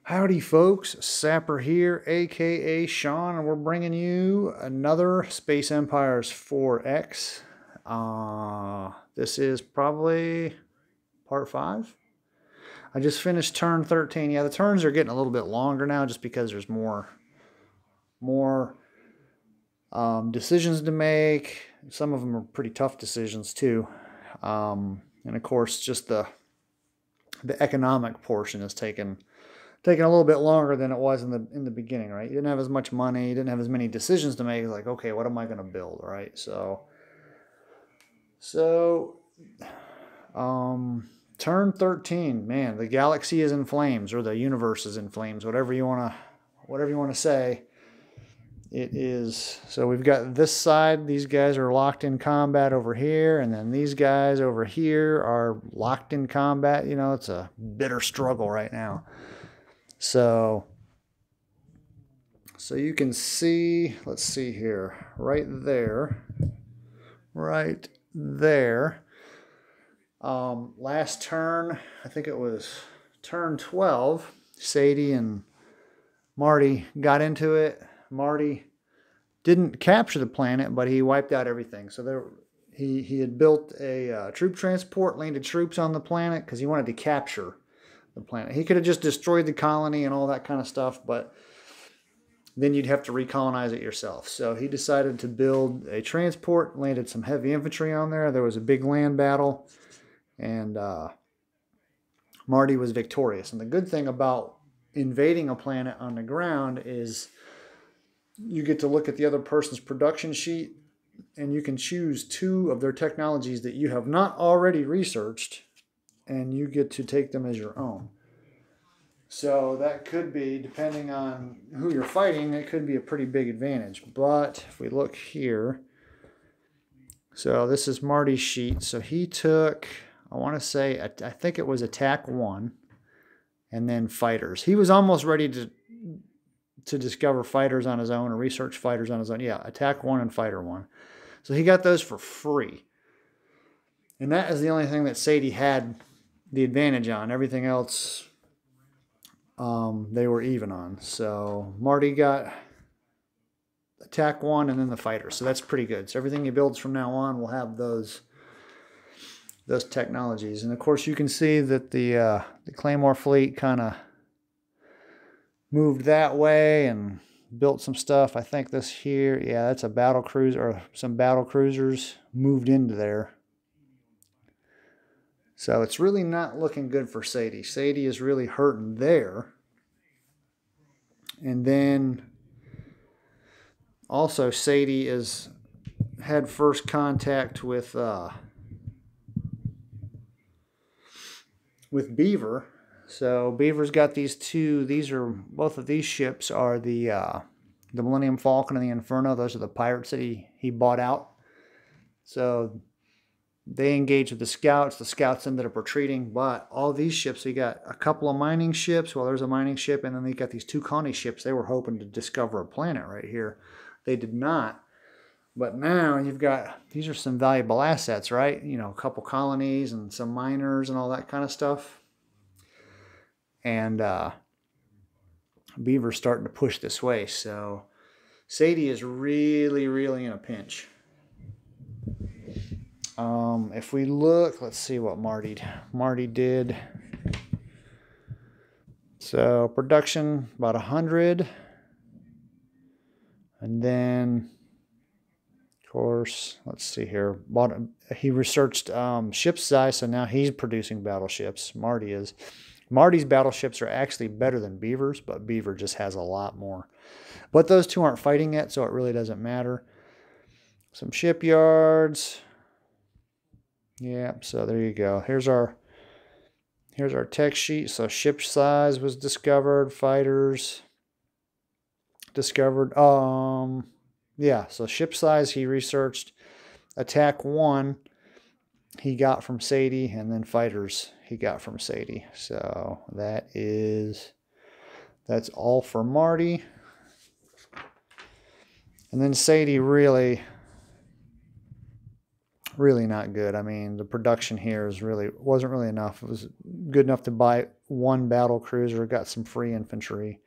Howdy folks, Sapper here, aka Sean, and we're bringing you another Space Empires 4X. This is probably part 5. I just finished turn 13. Yeah, the turns are getting a little bit longer now just because there's more decisions to make. Some of them are pretty tough decisions too. And of course, just the economic portion is taking a little bit longer than it was in the beginning, right? You didn't have as much money, you didn't have as many decisions to make. Like, okay, what am I going to build, right? Turn 13, man, the galaxy is in flames, or the universe is in flames, whatever you want to say. It is. So we've got this side, these guys are locked in combat over here, and then these guys over here are locked in combat. You know, it's a bitter struggle right now. So you can see, let's see here, right there. Last turn, I think it was turn 12, Sadie and Marty got into it. Marty didn't capture the planet, but he wiped out everything. So he had built a troop transport, landed troops on the planet because he wanted to capture the planet. He could have just destroyed the colony and all that kind of stuff, but then you'd have to recolonize it yourself. So he decided to build a transport, landed some heavy infantry on there. There was a big land battle, and Marty was victorious. And the good thing about invading a planet on the ground is you get to look at the other person's production sheet, and you can choose 2 of their technologies that you have not already researched, and you get to take them as your own. So that could be, depending on who you're fighting, it could be a pretty big advantage. But if we look here, so this is Marty's sheet. So he took, I want to say, I think it was attack 1, and then fighters. He was almost ready to discover fighters on his own or research fighters on his own. Yeah, attack 1 and fighter 1. So he got those for free. And that is the only thing that Sadie had the advantage on. Everything else, they were even on. So Marty got attack 1 and then the fighter. So that's pretty good. So everything he builds from now on will have those technologies. And of course, you can see that the Claymore fleet kind of moved that way and built some stuff. I think this here, yeah, that's a battle cruiser, or some battle cruisers moved into there. So it's really not looking good for Sadie. Sadie is really hurting there. And then also Sadie has had first contact with Beaver. So Beaver's got these 2. Both of these ships are the Millennium Falcon and the Inferno. Those are the pirates that he bought out. So they engaged with the scouts. The scouts ended up retreating. But all these ships, we got a couple of mining ships. Well, there's a mining ship, and then they got these 2 colony ships. They were hoping to discover a planet right here. They did not. But now you've got, these are some valuable assets, right? You know, a couple colonies and some miners and all that kind of stuff. And Beaver's starting to push this way. So Sadie is really, really in a pinch. If we look, let's see what Marty did. So production, about 100. And then, of course, let's see here. He researched ship size, so now he's producing battleships. Marty is. Marty's battleships are actually better than Beaver's, but Beaver just has a lot more. But those 2 aren't fighting yet, so it really doesn't matter. Some shipyards. Yeah, so there you go. Here's our tech sheet. So ship size was discovered, fighters discovered. Yeah, so ship size he researched. Attack 1 he got from Sadie, and then fighters he got from Sadie. So that's all for Marty. And then Sadie really really not good. I mean, the production here wasn't really enough. It was good enough to buy one battle cruiser, got some free infantry.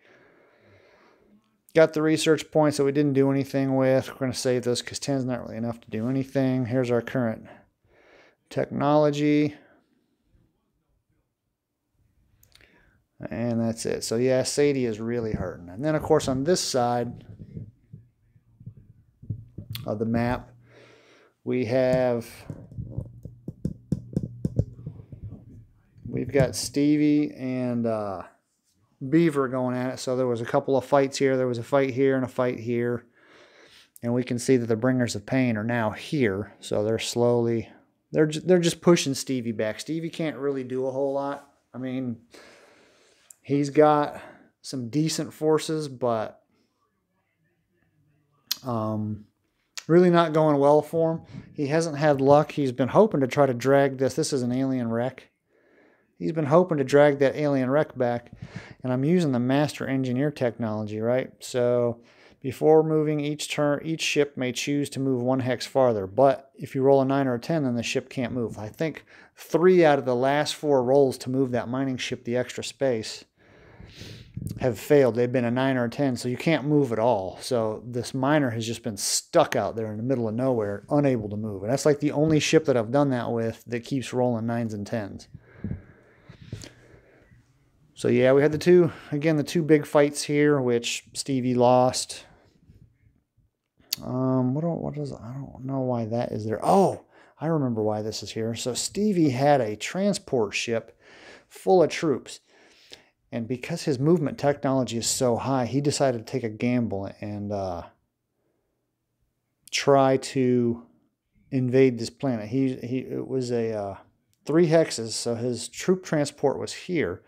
Got the research points that we didn't do anything with. We're going to save those because 10 is not really enough to do anything. Here's our current technology. And that's it. So yeah, Sadie is really hurting. And then of course on this side of the map, we've got Stevie and Beaver going at it. So there was a couple of fights here. There was a fight here and a fight here. And we can see that the Bringers of Pain are now here. So they're slowly, they're just pushing Stevie back. Stevie can't really do a whole lot. I mean, he's got some decent forces, but really not going well for him. He hasn't had luck. He's been hoping to try to drag this. This is an alien wreck. He's been hoping to drag that alien wreck back. And I'm using the Master Engineer technology, right? So before moving each turn, each ship may choose to move 1 hex farther. But if you roll a 9 or a 10, then the ship can't move. I think 3 out of the last 4 rolls to move that mining ship the extra space have failed. They've been a 9 or a 10, so you can't move at all. So this miner has just been stuck out there in the middle of nowhere, unable to move. And that's like the only ship that I've done that with that keeps rolling 9s and 10s. So yeah, we had the two big fights here, which Stevie lost. I don't know why that is there. Oh, I remember why this is here. So Stevie had a transport ship full of troops. And because his movement technology is so high, he decided to take a gamble and try to invade this planet. It was a 3 hexes, so his troop transport was here.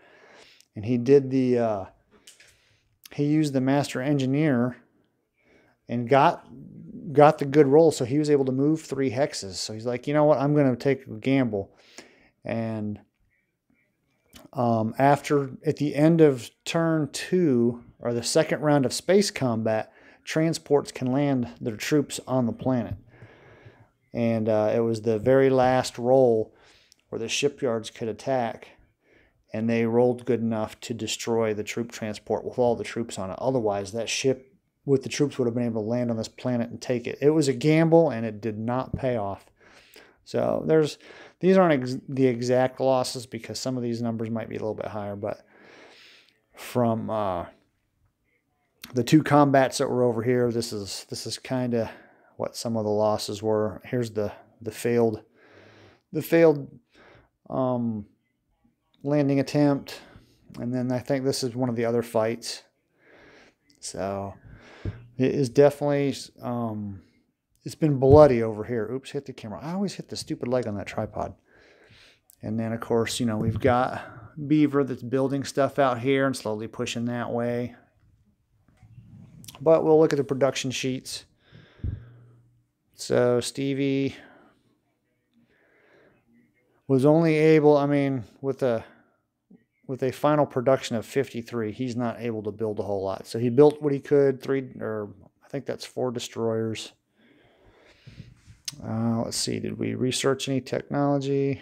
And he did he used the Master Engineer and got the good roll, so he was able to move 3 hexes. So he's like, you know what, I'm going to take a gamble. And at the end of turn 2, or the second round of space combat, transports can land their troops on the planet. And it was the very last roll where the shipyards could attack. And they rolled good enough to destroy the troop transport with all the troops on it. Otherwise, that ship with the troops would have been able to land on this planet and take it. It was a gamble, and it did not pay off. So these aren't the exact losses because some of these numbers might be a little bit higher. But from the 2 combats that were over here, this is kind of what some of the losses were. Here's the failed landing attempt, and then I think this is one of the other fights. So it is definitely it's been bloody over here. Oops, hit the camera. I always hit the stupid leg on that tripod. And then of course, you know, we've got Beaver that's building stuff out here and slowly pushing that way. But we'll look at the production sheets. So Stevie was only able, I mean, with a final production of 53, he's not able to build a whole lot. So he built what he could, I think that's 4 destroyers. Let's see, did we research any technology?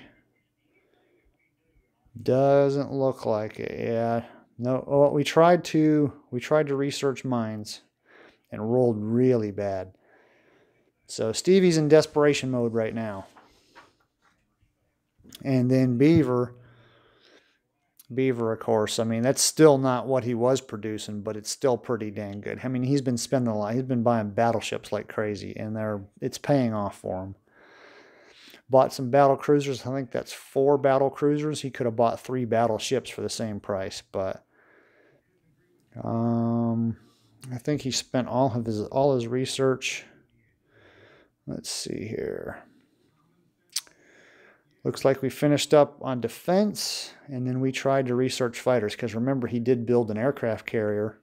Doesn't look like it. Yeah, no. Oh, we tried to research mines and rolled really bad. So Stevie's in desperation mode right now. And then Beaver, of course, I mean, that's still not what he was producing, but it's still pretty dang good. I mean, he's been spending a lot. He's been buying battleships like crazy, and it's paying off for him. Bought some battle cruisers. I think that's 4 battle cruisers. He could have bought 3 battleships for the same price, but I think he spent all his research. Let's see here. Looks like we finished up on defense, and then we tried to research fighters, because remember, he did build an aircraft carrier,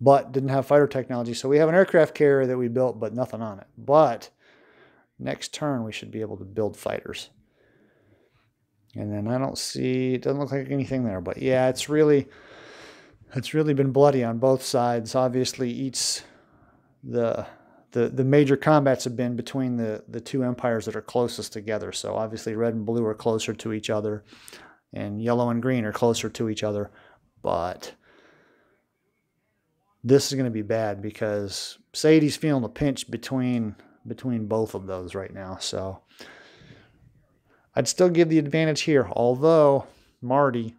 but didn't have fighter technology. So we have an aircraft carrier that we built, but nothing on it. But next turn, we should be able to build fighters. And then I don't see, it doesn't look like anything there. But yeah, it's really been bloody on both sides. Obviously, the the major combats have been between the two empires that are closest together. So obviously red and blue are closer to each other, and yellow and green are closer to each other. But this is going to be bad because Sadie's feeling the pinch between both of those right now. So I'd still give the advantage here, although Marty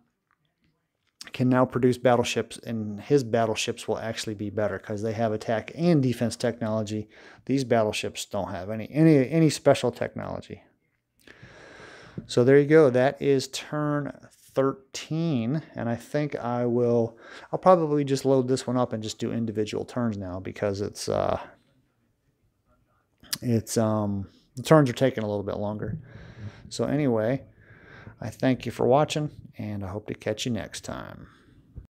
can now produce battleships, and his battleships will actually be better because they have attack and defense technology. These battleships don't have any special technology. So there you go. That is turn 13, and I think I'll probably just load this one up and just do individual turns now because the turns are taking a little bit longer. So anyway, I thank you for watching, and I hope to catch you next time.